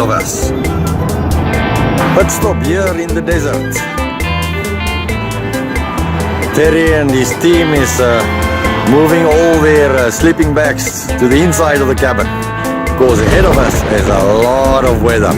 of us. But stop here in the desert. Terry and his team is moving all their sleeping bags to the inside of the cabin, because ahead of us is a lot of weather.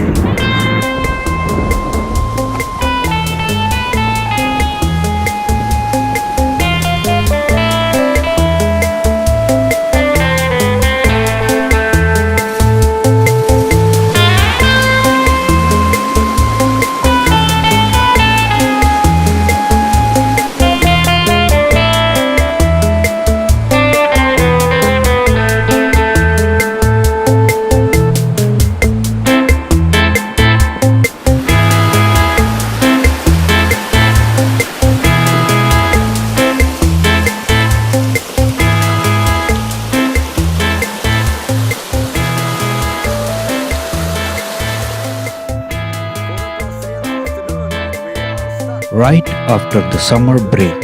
Right after the summer break,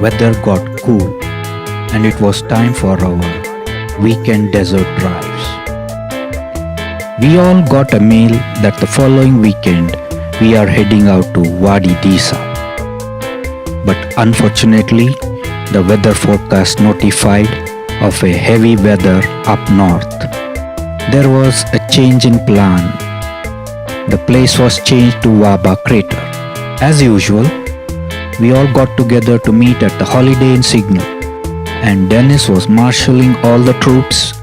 weather got cool and it was time for our weekend desert drives. We all got a mail that the following weekend we are heading out to Wadi Al Deesha. But unfortunately, the weather forecast notified of a heavy weather up north. There was a change in plan. The place was changed to Waba Crater. As usual, we all got together to meet at the Holiday Inn Signal, and Dennis was marshalling all the troops.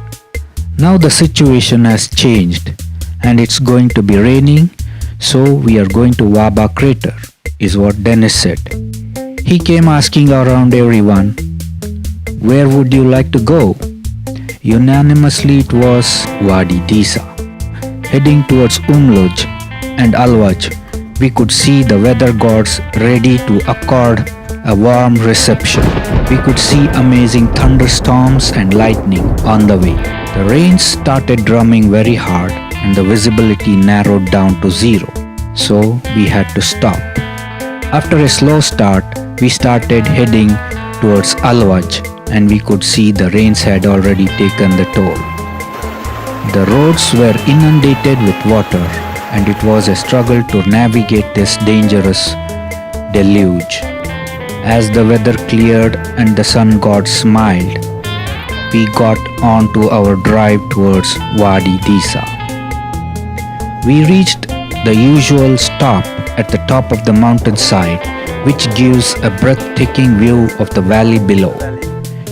Now the situation has changed and it's going to be raining, so we are going to Waba Crater, is what Dennis said. He came asking around everyone, where would you like to go? Unanimously it was Wadi Al Deesha. Heading towards Umluj and Alwaj, we could see the weather gods ready to accord a warm reception. We could see amazing thunderstorms and lightning on the way. The rain started drumming very hard and the visibility narrowed down to zero, so we had to stop. After a slow start, we started heading towards Alwaj and we could see the rains had already taken the toll. The roads were inundated with water and it was a struggle to navigate this dangerous deluge. As the weather cleared and the sun god smiled, we got on to our drive towards Wadi Al Deesha. We reached the usual stop at the top of the mountainside, which gives a breathtaking view of the valley below.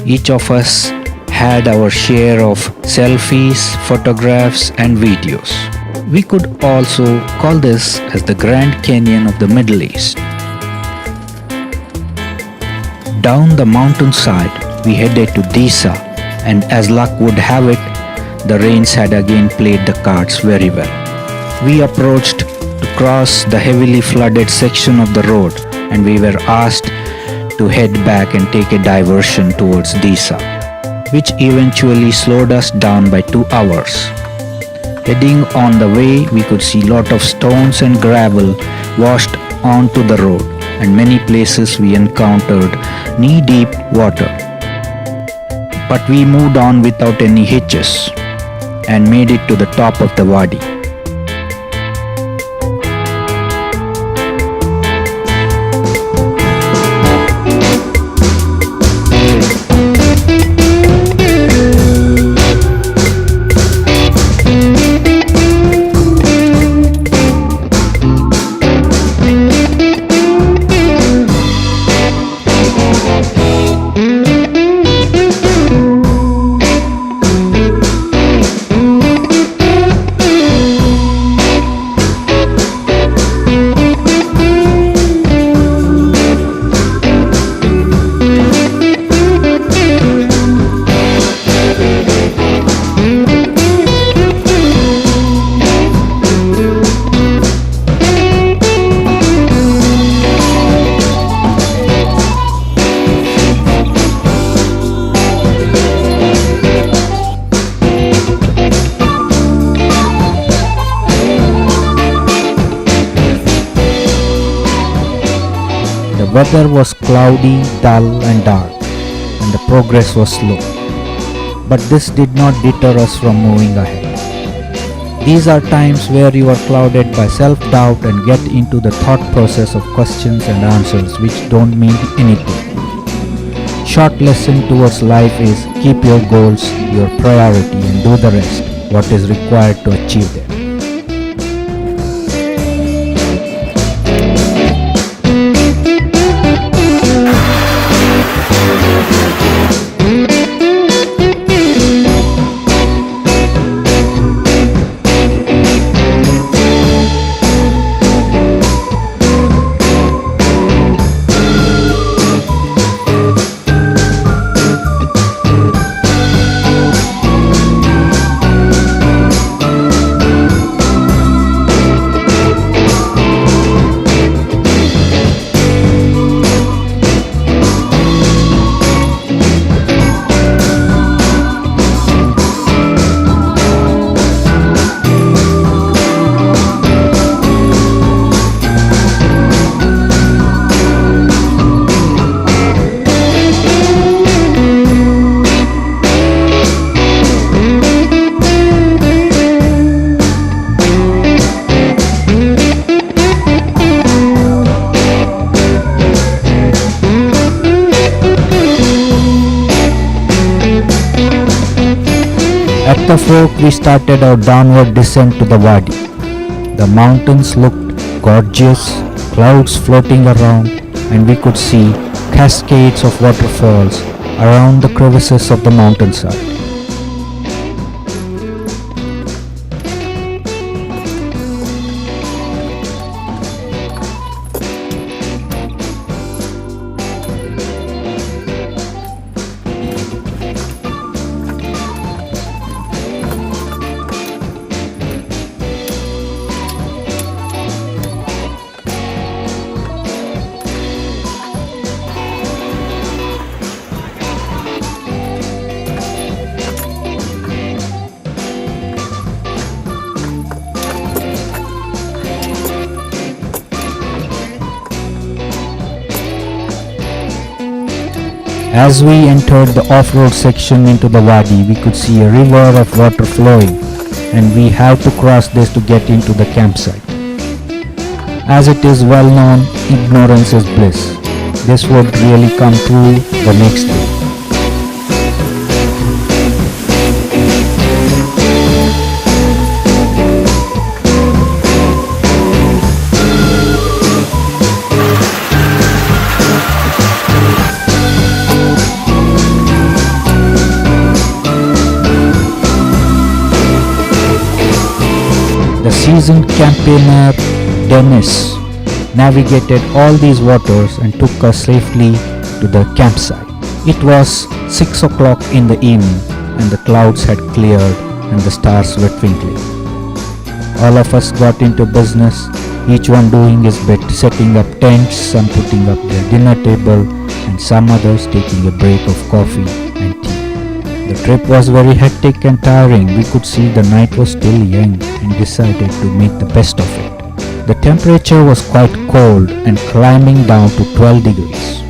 Each of us had our share of selfies, photographs and videos. We could also call this as the Grand Canyon of the Middle East. Down the mountainside, we headed to Deesha, and as luck would have it, the rains had again played the cards very well. We approached to cross the heavily flooded section of the road, and we were asked to head back and take a diversion towards Deesha, which eventually slowed us down by 2 hours. Heading on the way, we could see lot of stones and gravel washed onto the road, and many places we encountered knee-deep water. But we moved on without any hitches and made it to the top of the wadi. The weather was cloudy, dull and dark, and the progress was slow. But this did not deter us from moving ahead. These are times where you are clouded by self-doubt and get into the thought process of questions and answers which don't mean anything. Short lesson towards life is keep your goals your priority and do the rest, what is required to achieve them. At the fork, we started our downward descent to the Wadi. The mountains looked gorgeous, clouds floating around, and we could see cascades of waterfalls around the crevices of the mountainside. As we entered the off-road section into the Wadi, we could see a river of water flowing, and we had to cross this to get into the campsite. As it is well known, ignorance is bliss. This would really come true the next day. The seasoned campaigner Dennis navigated all these waters and took us safely to the campsite. It was 6 o'clock in the evening and the clouds had cleared and the stars were twinkling. All of us got into business, each one doing his bit, setting up tents, some putting up their dinner table and some others taking a break of coffee and tea. The trip was very hectic and tiring. We could see the night was still young and decided to make the best of it. The temperature was quite cold and climbing down to 12 degrees.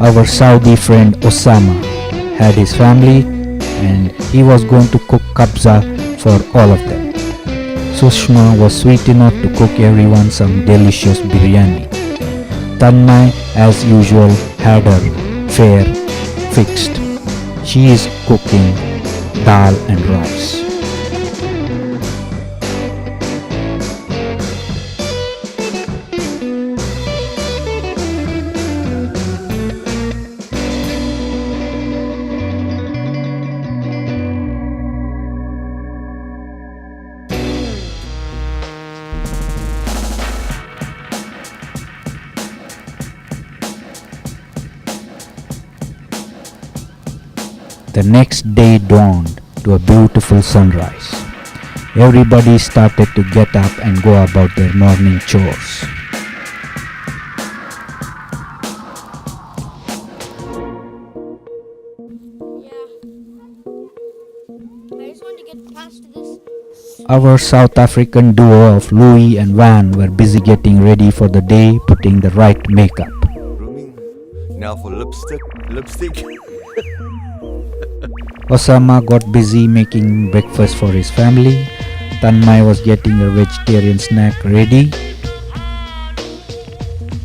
Our Saudi friend Osama had his family and he was going to cook kabza for all of them. Sushma was sweet enough to cook everyone some delicious biryani. Tanmay, as usual, had her fare fixed. She is cooking dal and rice. The next day dawned to a beautiful sunrise. Everybody started to get up and go about their morning chores. Our South African duo of Louis and Van were busy getting ready for the day, putting the right makeup. Now for lipstick. Osama got busy making breakfast for his family. Tanmay was getting her vegetarian snack ready.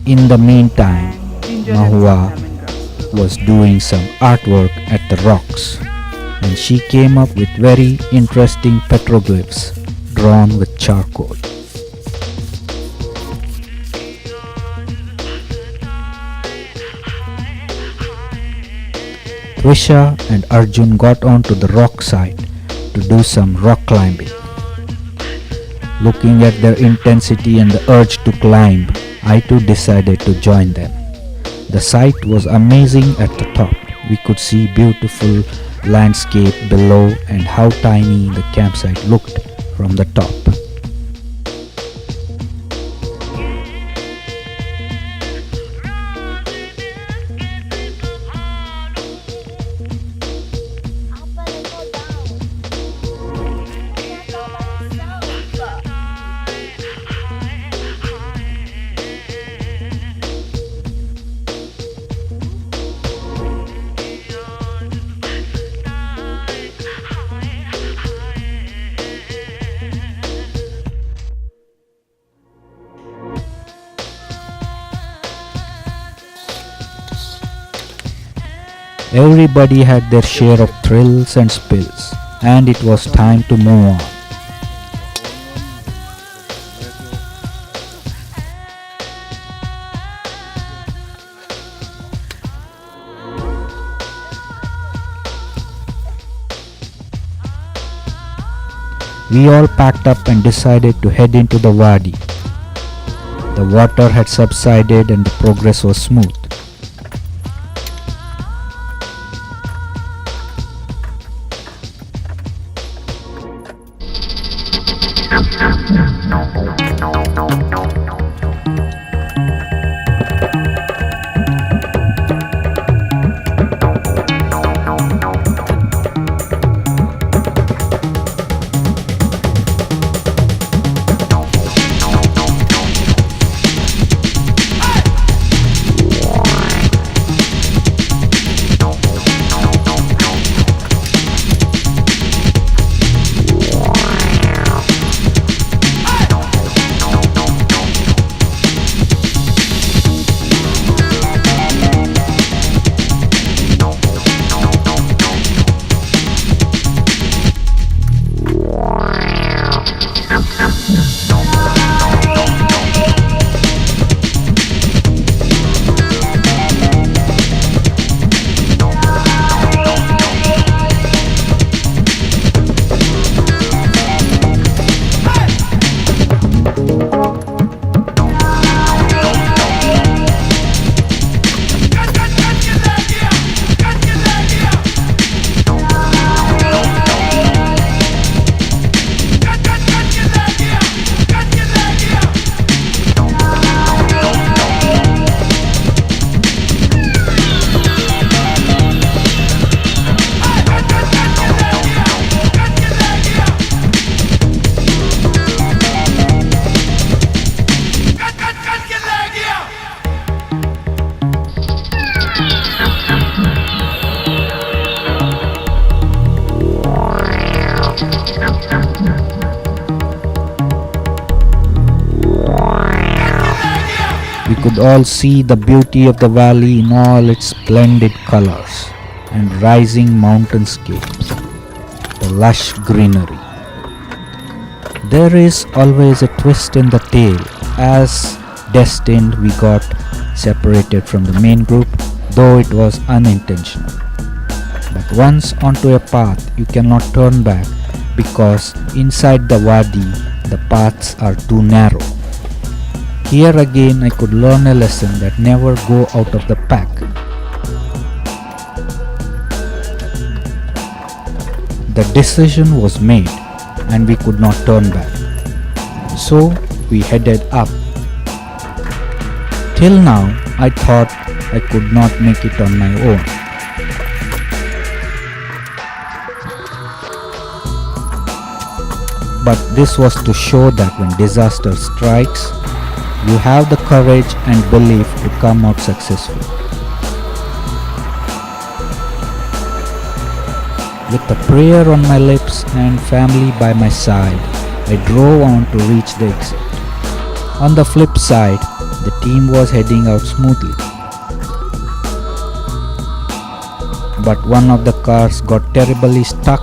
In the meantime, Mahua was doing some artwork at the rocks, and she came up with very interesting petroglyphs drawn with charcoal. Twisha and Arjun got onto the rock side to do some rock climbing. Looking at their intensity and the urge to climb, I too decided to join them. The sight was amazing at the top. We could see beautiful landscape below and how tiny the campsite looked from the top. Everybody had their share of thrills and spills, and it was time to move on. We all packed up and decided to head into the wadi. The water had subsided and the progress was smooth. We could all see the beauty of the valley in all its splendid colors and rising mountainscapes, the lush greenery. There is always a twist in the tale. As destined, we got separated from the main group, though it was unintentional. But once onto a path, you cannot turn back because inside the wadi, the paths are too narrow. Here again I could learn a lesson that never go out of the pack. The decision was made and we could not turn back. So we headed up. Till now I thought I could not make it on my own. But this was to show that when disaster strikes, you have the courage and belief to come out successful. With a prayer on my lips and family by my side, I drove on to reach the exit. On the flip side, the team was heading out smoothly. But one of the cars got terribly stuck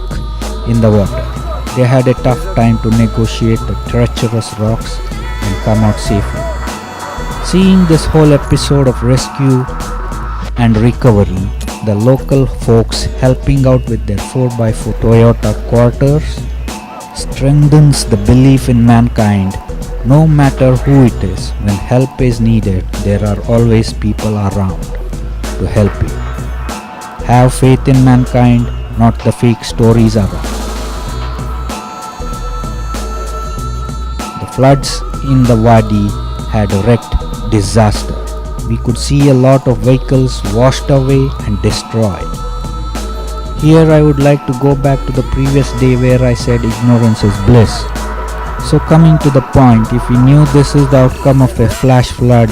in the water. They had a tough time to negotiate the treacherous rocks and come out safely. Seeing this whole episode of rescue and recovery, the local folks helping out with their 4x4 Toyota Quarters strengthens the belief in mankind. No matter who it is, when help is needed, there are always people around to help you. Have faith in mankind, not the fake stories around. The floods in the Wadi had wreaked disaster. We could see a lot of vehicles washed away and destroyed. Here I would like to go back to the previous day where I said ignorance is bliss. So coming to the point, if we knew this is the outcome of a flash flood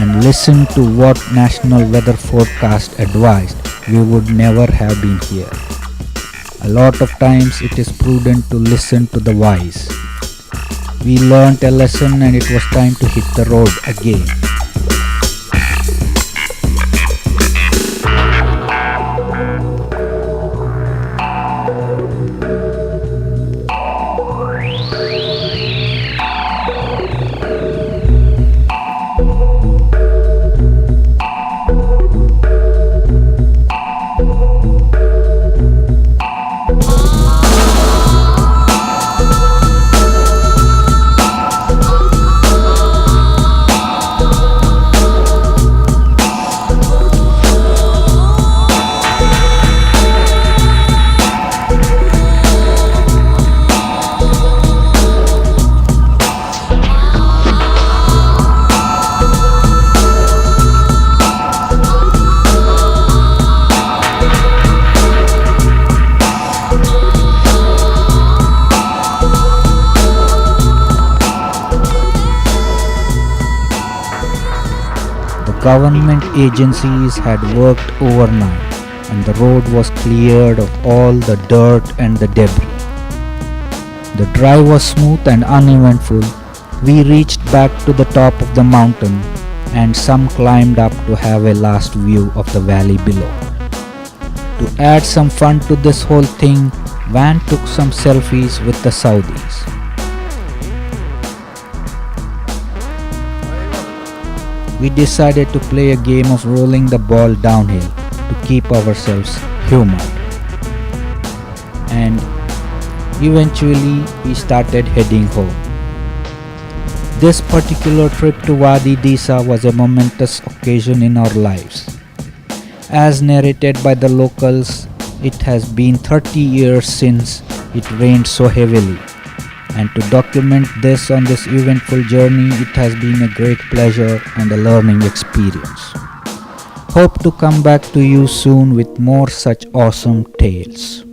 and listened to what National Weather Forecast advised, we would never have been here. A lot of times it is prudent to listen to the wise. We learnt a lesson and it was time to hit the road again. Government agencies had worked overnight and the road was cleared of all the dirt and the debris. The drive was smooth and uneventful. We reached back to the top of the mountain and some climbed up to have a last view of the valley below. To add some fun to this whole thing, Van took some selfies with the Saudis. We decided to play a game of rolling the ball downhill to keep ourselves humid. And eventually we started heading home. This particular trip to Wadi Deesha was a momentous occasion in our lives. As narrated by the locals, it has been 30 years since it rained so heavily. And to document this on this eventful journey, it has been a great pleasure and a learning experience. Hope to come back to you soon with more such awesome tales.